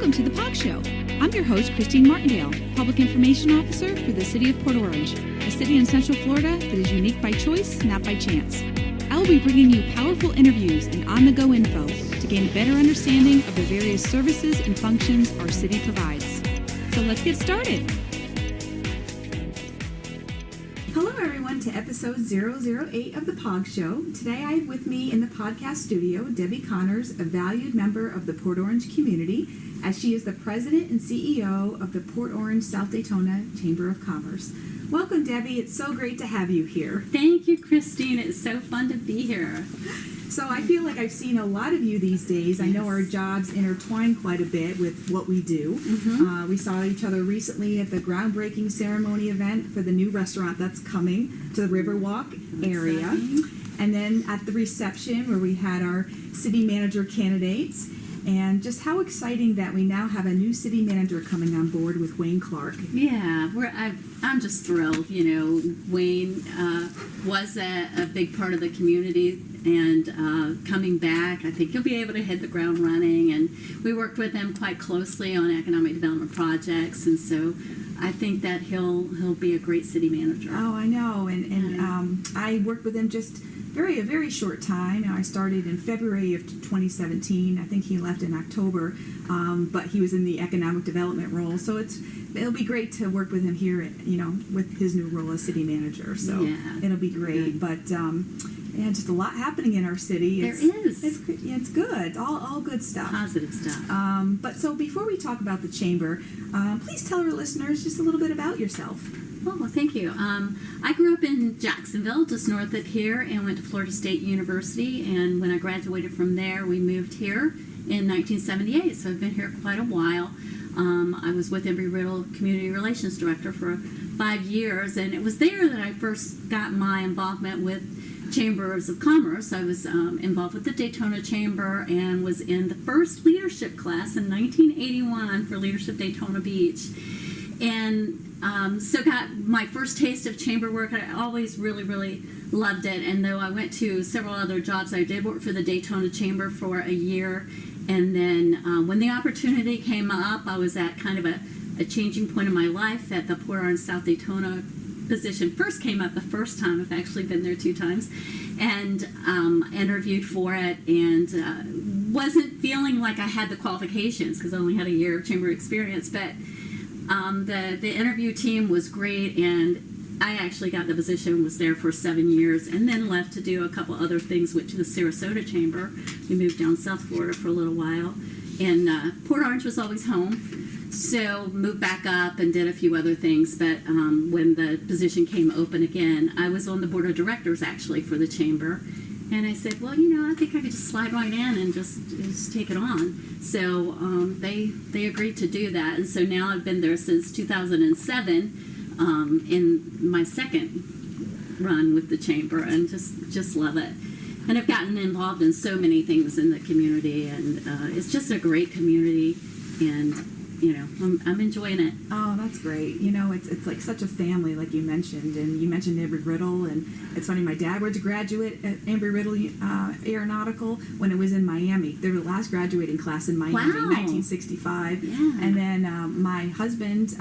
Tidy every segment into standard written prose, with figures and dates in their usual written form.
welcome to the POG Show. I'm your host, Christine Martindale, Public Information Officer for the City of Port Orange, a city in Central Florida that is unique by choice, not by chance. I will be bringing you powerful interviews and on-the-go info to gain a better understanding of the various services and functions our city provides. So let's get started. Hello everyone to episode 008 of the POG Show. Today I have with me in the podcast studio Debbie Connors, a valued member of the Port Orange community, as she is the president and CEO of the Port Orange South Daytona Chamber of Commerce. Welcome, Debbie. It's so great to have you here. Thank you, Christine. It's so fun to be here. So I feel like I've seen a lot of you these days. Yes. I know our jobs intertwine quite a bit with what we do. Mm-hmm. We saw each other recently at the groundbreaking ceremony event for the new restaurant that's coming to the Riverwalk area. Exciting. And then at the reception where we had our city manager candidates. And just how exciting that we now have a new city manager coming on board with Wayne Clark. Yeah, I'm just thrilled. You know, Wayne was a big part of the community, and coming back, I think he'll be able to hit the ground running. And we worked with him quite closely on economic development projects, and so I think that he'll be a great city manager. Oh, I know, and I worked with him just a very short time. I started in February of 2017. I think he left in October, but he was in the economic development role. So it'll be great to work with him here, with his new role as city manager. So yeah, it'll be great. Yeah. But just a lot happening in our city. It's good. It's all good stuff. Positive stuff. But so before we talk about the chamber, please tell our listeners just a little bit about yourself. Oh, well, thank you. I grew up in Jacksonville, just north of here, and went to Florida State University. And when I graduated from there, we moved here in 1978. So I've been here quite a while. I was with Embry-Riddle Community Relations Director for 5 years, and it was there that I first got my involvement with Chambers of Commerce. I was involved with the Daytona Chamber and was in the first leadership class in 1981 for Leadership Daytona Beach. And so got my first taste of chamber work. I always really, really loved it. And though I went to several other jobs, I did work for the Daytona Chamber for a year. And then when the opportunity came up, I was at kind of a changing point in my life that the Port Orange South Daytona position first came up the first time. I've actually been there 2 times. And interviewed for it and wasn't feeling like I had the qualifications because I only had a year of chamber experience. But the interview team was great, and I actually got the position, was there for 7 years, and then left to do a couple other things, went to the Sarasota Chamber. We moved down South Florida for a little while, and Port Orange was always home, so moved back up and did a few other things. But when the position came open again, I was on the board of directors, actually, for the Chamber. And I said, well, I think I could just slide right in and just take it on. So they agreed to do that. And so now I've been there since 2007 in my second run with the Chamber, and just love it. And I've gotten involved in so many things in the community, and it's just a great community, and I'm enjoying it. Oh, that's great. It's like such a family, like you mentioned. And you mentioned Embry-Riddle, and it's funny, my dad was a graduate at Embry-Riddle Aeronautical when it was in Miami. They were the last graduating class in Miami, wow. 1965. Yeah. And then my husband,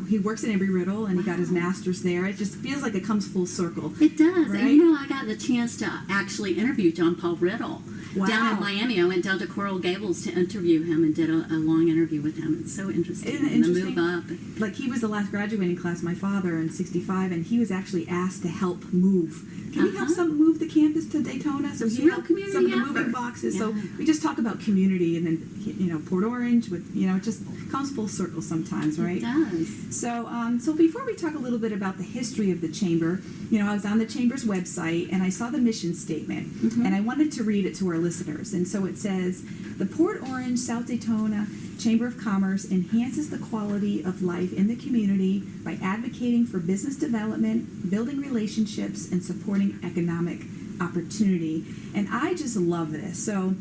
he works at Embry-Riddle, and he got his master's there. It just feels like it comes full circle. It does. Right? And I got the chance to actually interview John Paul Riddle. Wow. Down in Miami. I went down to Coral Gables to interview him and did a long interview with him. It's so interesting. Isn't it interesting? The move up. Like, he was the last graduating class, my father, in 65, and he was actually asked to help move. Can we help move the campus to Daytona? So he helped some of the moving boxes. Yeah. So we just talk about community, and then, Port Orange, with, it just comes full circle sometimes, right? It does. So before we talk a little bit about the history of the Chamber, I was on the Chamber's website, and I saw the mission statement, and I wanted to read it to our listeners. And so it says, the Port Orange South Daytona Chamber of Commerce enhances the quality of life in the community by advocating for business development, building relationships, and supporting economic opportunity. And I just love this. So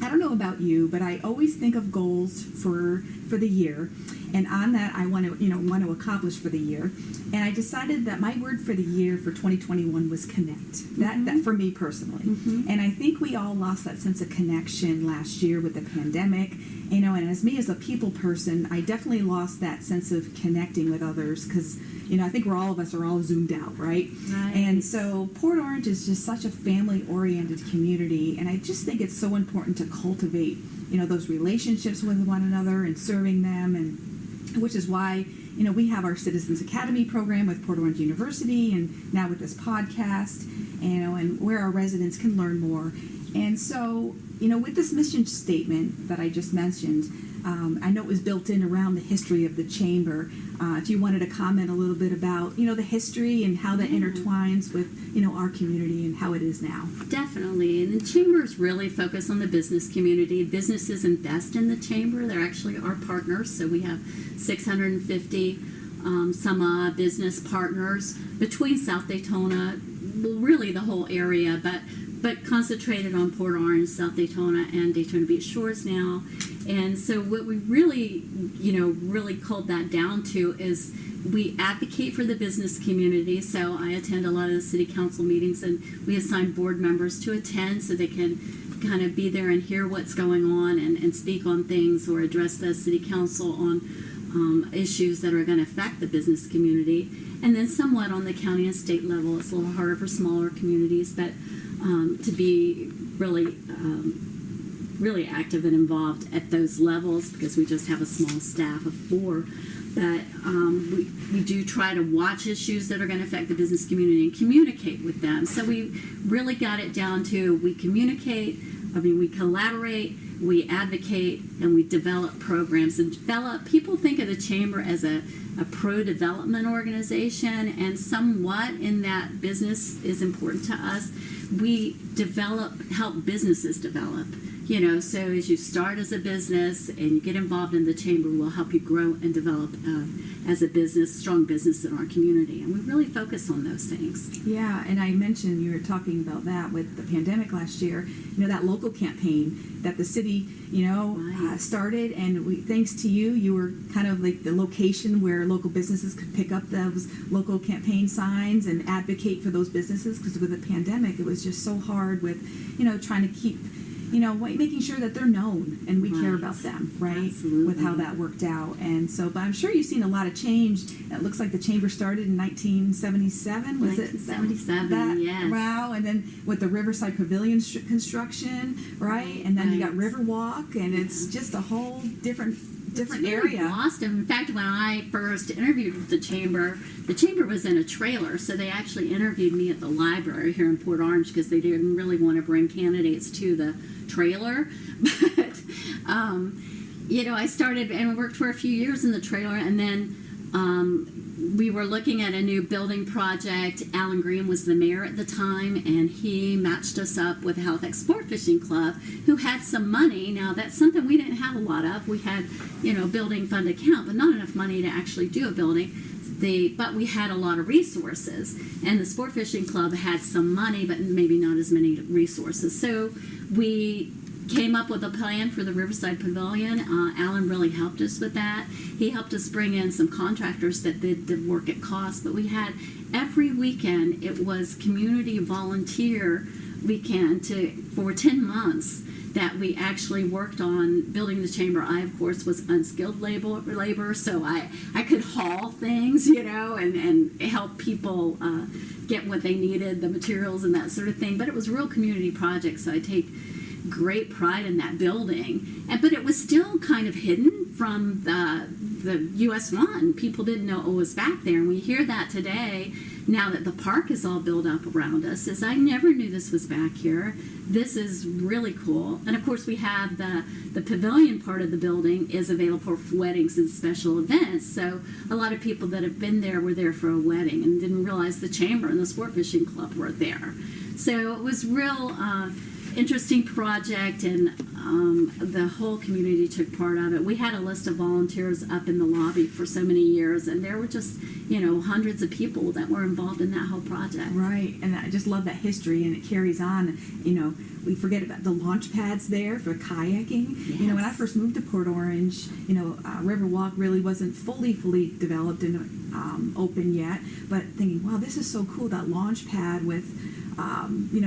I don't know about you, but I always think of goals for the year. And on that, I want to accomplish for the year. And I decided that my word for the year for 2021 was connect. That for me personally. And I think we all lost that sense of connection last year with the pandemic. And as me as a people person, I definitely lost that sense of connecting with others because, I think all of us are all zoomed out, right? And so Port Orange is just such a family-oriented community, and I just think it's so important to cultivate, those relationships with one another and serving them, and which is why, we have our Citizens Academy program with Port Orange University, and now with this podcast, and where our residents can learn more. And so, with this mission statement that I just mentioned, I know it was built in around the history of the Chamber. If you wanted to comment a little bit about, the history and how that intertwines with, our community and how it is now. Definitely. And the Chambers really focus on the business community. Businesses invest in the Chamber. They're actually our partners. So we have 650 some business partners between South Daytona, well, really the whole area, but concentrated on Port Orange, South Daytona, and Daytona Beach Shores now. And so what we really, really culled that down to is we advocate for the business community. So I attend a lot of the city council meetings, and we assign board members to attend so they can kind of be there and hear what's going on and speak on things or address the city council on issues that are going to affect the business community. And then somewhat on the county and state level, it's a little harder for smaller communities, but to be really really active and involved at those levels because we just have a small staff of 4. But we do try to watch issues that are going to affect the business community and communicate with them. So we really got it down to we communicate, we collaborate, we advocate, and we develop programs. And people think of the Chamber as a pro-development organization, and somewhat in that business is important to us. We help businesses develop. So as you start as a business and you get involved in the Chamber, we'll help you grow and develop as a strong business in our community. And we really focus on those things. Yeah, and I mentioned you were talking about that with the pandemic last year, that local campaign that the city, started. And thanks to you were kind of like the location where local businesses could pick up those local campaign signs and advocate for those businesses because with the pandemic, it was just so hard with, trying to keep making sure that they're known and we care about them, right? Absolutely. With how that worked out. And so, but I'm sure you've seen a lot of change. It looks like the Chamber started in 1977, was it? 1977, yes. Wow, and then with the Riverside Pavilion construction, right? And then you got Riverwalk, and it's just a whole different area. Lost. In fact, when I first interviewed with the Chamber was in a trailer, so they actually interviewed me at the library here in Port Orange because they didn't really want to bring candidates to the trailer. But, I started and worked for a few years in the trailer, and then we were looking at a new building project. Alan Green was the mayor at the time, and he matched us up with Halifax Sport Fishing Club, who had some money. Now, that's something we didn't have a lot of. We had, building fund account, but not enough money to actually do a building. But we had a lot of resources, and the Sport Fishing Club had some money, but maybe not as many resources. So we came up with a plan for the Riverside Pavilion. Alan really helped us with that. He helped us bring in some contractors that did the work at cost, but we had every weekend, it was community volunteer weekend for 10 months that we actually worked on building the Chamber. I, of course, was unskilled labor, so I could haul things, and help people get what they needed, the materials and that sort of thing. But it was a real community project, so I take great pride in that building. But it was still kind of hidden from the US 1. People didn't know it was back there, and we hear that today. Now that the park is all built up around us, I never knew this was back here. This is really cool. And of course we have the pavilion part of the building is available for weddings and special events. So a lot of people that have been there were there for a wedding and didn't realize the Chamber and the Sport Fishing Club were there. So it was real interesting project, and the whole community took part of it. We had a list of volunteers up in the lobby for so many years, and there were just hundreds of people that were involved in that whole project. Right, and I just love that history, and it carries on we forget about the launch pads there for kayaking. Yes. You know, when I first moved to Port Orange, Riverwalk really wasn't fully developed and open yet, but thinking, wow, this is so cool, that launch pad with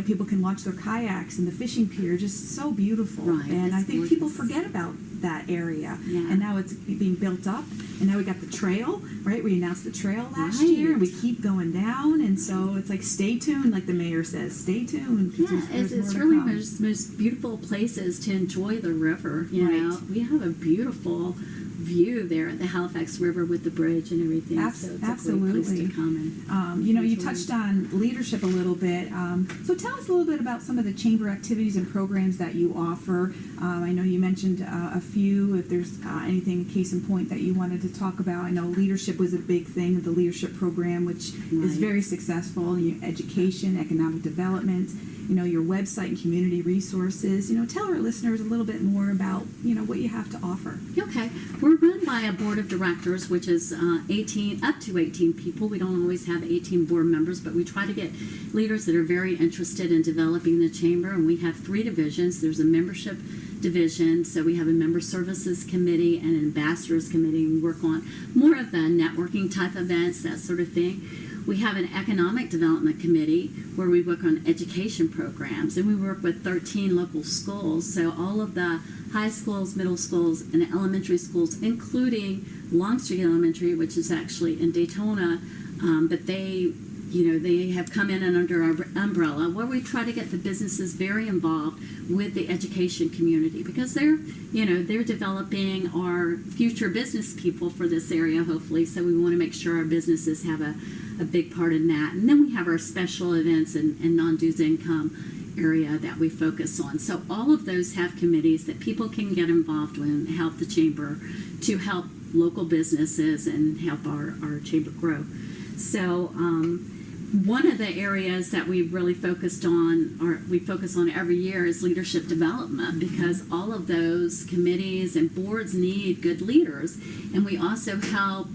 people can launch their kayaks and the fishing pier, just so beautiful. Right, and I think gorgeous. people forget about that area. Yeah. And now it's being built up, and now we got the trail, right? We announced the trail last Right. year, and we keep going down, and so it's like, stay tuned, like the mayor says, stay tuned. 'Cause Yeah, there's it's more to really come. most beautiful places to enjoy the river. You Right. know, we have a beautiful view there at the Halifax River with the bridge and everything. So it's a great place Absolutely. to come and You enjoy. touched on leadership a little bit. So tell us a little bit about some of the chamber activities and programs that you offer. I know you mentioned a few. If there's anything, case in point, that you wanted to talk about. I know leadership was a big thing, the leadership program, which is Right. very successful. Education, economic development, your website and community resources. Tell our listeners a little bit more about, what you have to offer. Okay. We're run by a board of directors, which is 18, up to 18 people. We don't always have 18 board members, but we try to get leaders that are very interested in developing the chamber. And we have 3 divisions. There's a membership division, so we have a member services committee and an ambassadors committee. We work on more of the networking type events, that sort of thing. We have an economic development committee where we work on education programs, and we work with 13 local schools. So all of the high schools, middle schools, and elementary schools, including Longstreet Elementary, which is actually in Daytona, but they have come in and under our umbrella, where we try to get the businesses very involved with the education community, because they're developing our future business people for this area, hopefully. So we want to make sure our businesses have a big part in that. And then we have our special events and non-dues income area that we focus on. So all of those have committees that people can get involved with and help the chamber to help local businesses and help our chamber grow. So one of the areas that we really focus on every year is leadership development, because all of those committees and boards need good leaders. And we also help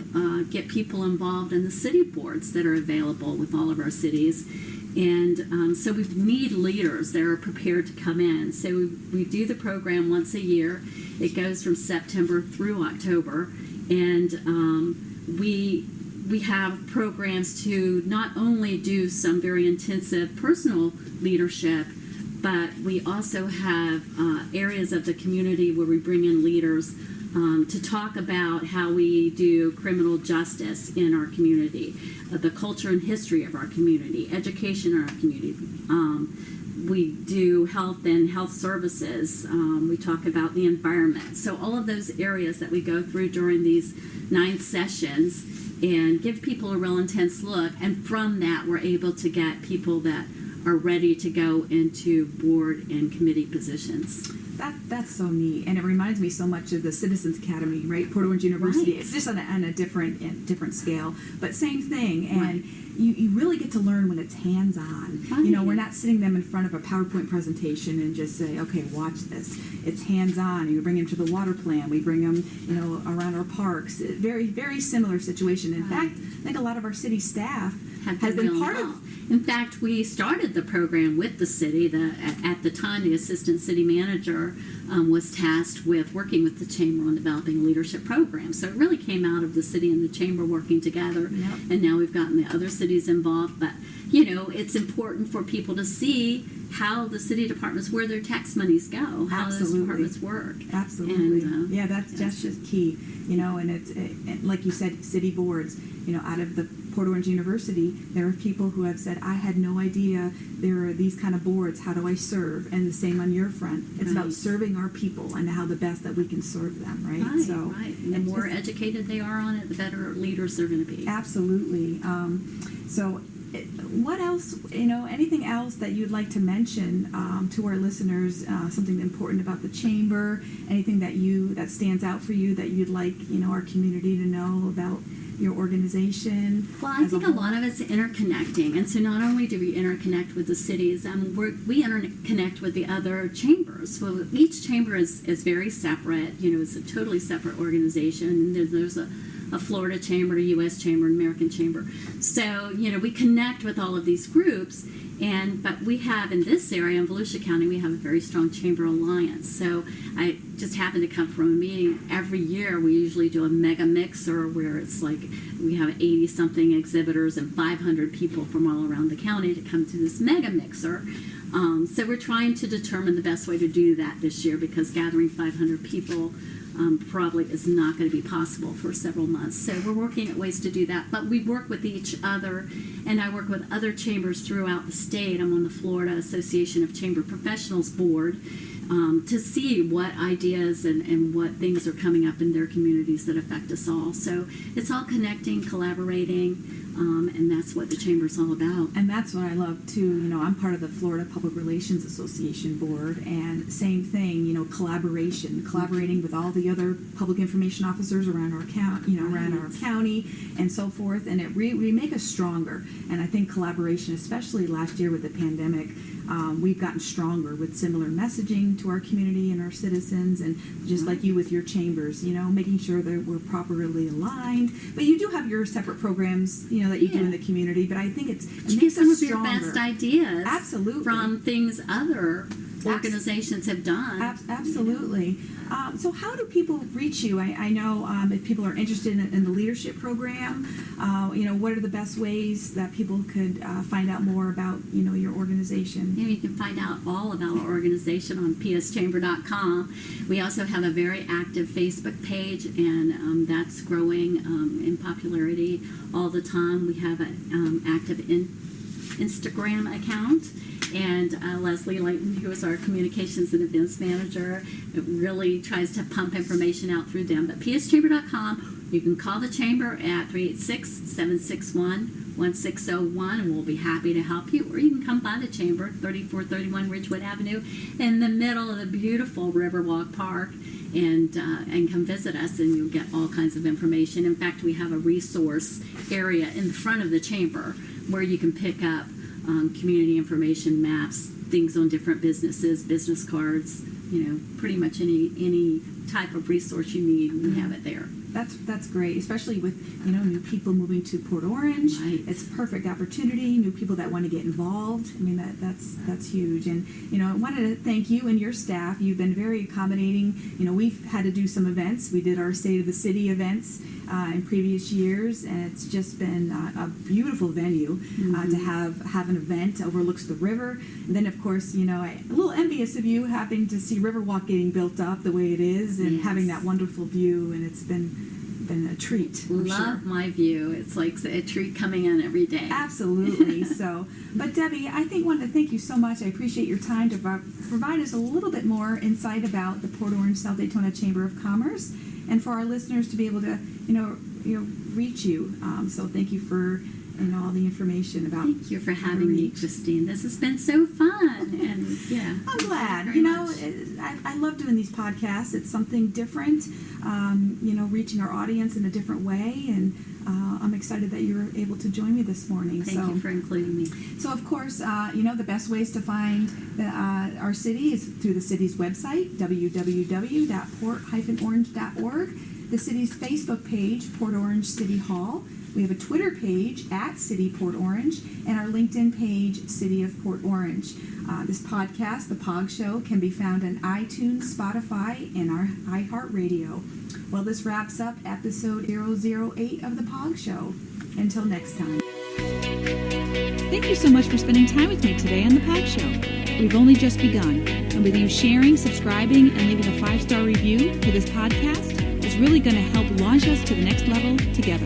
get people involved in the city boards that are available with all of our cities. And so we need leaders that are prepared to come in. So we do the program once a year. It goes from September through October. And we have programs to not only do some very intensive personal leadership, but we also have areas of the community where we bring in leaders to talk about how we do criminal justice in our community, the culture and history of our community, education in our community. We do health and health services. We talk about the environment. So all of those areas that we go through during these 9 sessions and give people a real intense look. And from that, we're able to get people that are ready to go into board and committee positions. That's so neat, and it reminds me so much of the Citizens Academy, right? Port Orange University. Right. It's just on a different scale, but same thing. And right. you really get to learn when it's hands-on. Right. We're not sitting them in front of a PowerPoint presentation and just say, okay, watch this. It's hands-on. You bring them to the water plant. We bring them, around our parks. Very, very similar situation. In fact, I think a lot of our city staff has been part of. In fact, we started the program with the city. At the time, the assistant city manager was tasked with working with the chamber on developing a leadership program. So it really came out of the city and the chamber working together. Yep. And now we've gotten the other cities involved. But, it's important for people to see how the city departments, where their tax monies go, how those departments work. Absolutely. And, that's just key. And it's like you said, city boards. Out of the Port Orange University, there are people who have said, I had no idea there are these kind of boards. How do I serve? And the same on your front. It's about serving our people and how the best that we can serve them, right? Right. And the more educated they are on it, the better leaders they're going to be. Absolutely. What else, anything else that you'd like to mention to our listeners, something important about the chamber, anything that stands out for you that you'd like, our community to know about your organization? Well, I think a lot of it's interconnecting. And so not only do we interconnect with the cities, we interconnect with the other chambers. Well, each chamber is very separate. It's a totally separate organization. There's a Florida chamber, a U.S. chamber, an American chamber. So, we connect with all of these groups, But we have in this area, in Volusia County, we have a very strong chamber alliance. So I just happened to come from a meeting. Every year we usually do a mega mixer where it's like we have 80-something exhibitors and 500 people from all around the county to come to this mega mixer. So we're trying to determine the best way to do that this year, because gathering 500 people probably is not going to be possible for several months. So we're working at ways to do that. But we work with each other, and I work with other chambers throughout the state. I'm on the Florida Association of Chamber Professionals board to see what ideas and what things are coming up in their communities that affect us all. So it's all connecting, collaborating, and that's what the chamber's all about. And that's what I love too. I'm part of the Florida Public Relations Association board, and same thing. Collaborating with all the other public information officers around our county, around our county, and so forth. And we make us stronger. And I think collaboration, especially last year with the pandemic, we've gotten stronger with similar messaging to our community and our citizens, and just like you with your chambers, making sure that we're properly aligned. But you do have your separate programs, that you do in the community. But I think it you makes get some us of your stronger. best ideas, Absolutely, from things other organizations have done. Absolutely. So how do people reach you? I know if people are interested in the leadership program, what are the best ways that people could find out more about, your organization? You can find out all about our organization on pschamber.com. We also have a very active Facebook page, and that's growing in popularity all the time. We have an active Instagram account. And Leslie Layton, who is our communications and events manager, really tries to pump information out through them. But pschamber.com, you can call the chamber at 386-761-1601, and we'll be happy to help you. Or you can come by the chamber, 3431 Ridgewood Avenue, in the middle of the beautiful Riverwalk Park, and come visit us, and you'll get all kinds of information. In fact, we have a resource area in the front of the chamber where you can pick up community information, maps, things on different businesses, business cards, pretty much any type of resource you need, we have it there. That's great, especially with new people moving to Port Orange. Right. It's a perfect opportunity. New people that want to get involved. I mean that's huge. And I wanted to thank you and your staff. You've been very accommodating. We've had to do some events. We did our State of the City events in previous years, and it's just been a beautiful venue to have an event overlooks the river. And then of course I'm a little envious of you having to see Riverwalk getting built up the way it is, and having that wonderful view, and it's been a treat. Love my view. It's like a treat coming in every day. Absolutely. But Debbie, I want to thank you so much. I appreciate your time to provide us a little bit more insight about the Port Orange South Daytona Chamber of Commerce, and for our listeners to be able to reach you. So thank you for all the information about. Thank you for having me, Christine. This has been so fun, and I'm glad. much. I love doing these podcasts. It's something different. Reaching our audience in a different way, and I'm excited that you were able to join me this morning. Thank you for including me. So, of course, the best ways to find our city is through the city's website, www.port-orange.org, the city's Facebook page, Port Orange City Hall. We have a Twitter page at City Port Orange, and our LinkedIn page, City of Port Orange. This podcast, The POG Show, can be found on iTunes, Spotify, and our iHeartRadio. Well, this wraps up episode 008 of The POG Show. Until next time. Thank you so much for spending time with me today on The POG Show. We've only just begun, and with you sharing, subscribing, and leaving a 5-star review for this podcast is really going to help launch us to the next level together.